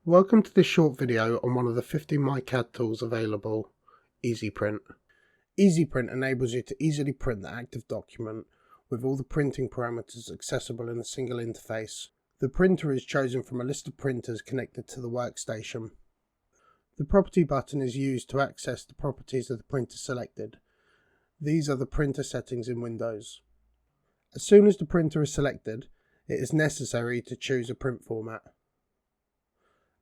Welcome to this short video on one of the 50 myCAD tools available, EasyPrint. EasyPrint enables you to easily print the active document with all the printing parameters accessible in a single interface. The printer is chosen from a list of printers connected to the workstation. The property button is used to access the properties of the printer selected. These are the printer settings in Windows. As soon as the printer is selected, it is necessary to choose a print format.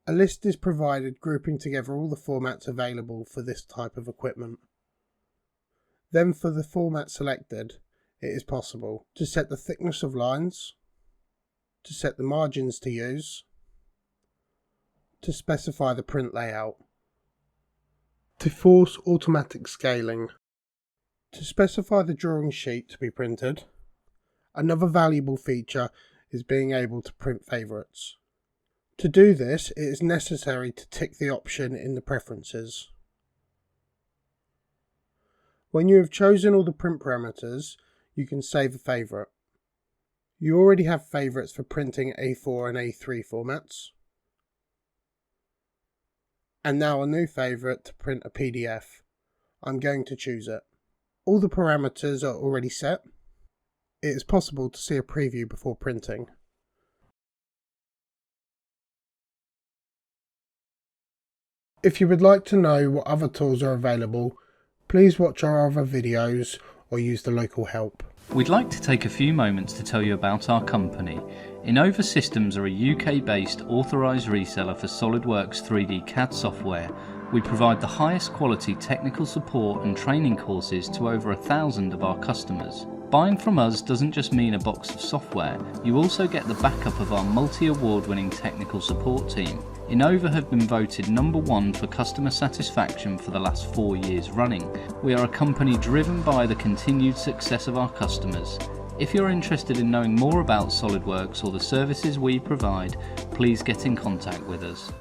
A list is provided grouping together all the formats available for this type of equipment. Then for the format selected, it is possible to set the thickness of lines, to set the margins to use, to specify the print layout, to force automatic scaling, to specify the drawing sheet to be printed. Another valuable feature is being able to print favourites. To do this, it is necessary to tick the option in the preferences. When you have chosen all the print parameters, you can save a favourite. You already have favourites for printing A4 and A3 formats, and now a new favourite to print a PDF. I'm going to choose it. All the parameters are already set. It is possible to see a preview before printing. If you would like to know what other tools are available, please watch our other videos or use the local help. We'd like to take a few moments to tell you about our company. Innova Systems are a UK-based authorised reseller for SOLIDWORKS 3D CAD software. We provide the highest quality technical support and training courses to over 1,000 of our customers. Buying from us doesn't just mean a box of software, you also get the backup of our multi-award winning technical support team. Innova have been voted #1 for customer satisfaction for the last 4 years running. We are a company driven by the continued success of our customers. If you're interested in knowing more about SOLIDWORKS or the services we provide, please get in contact with us.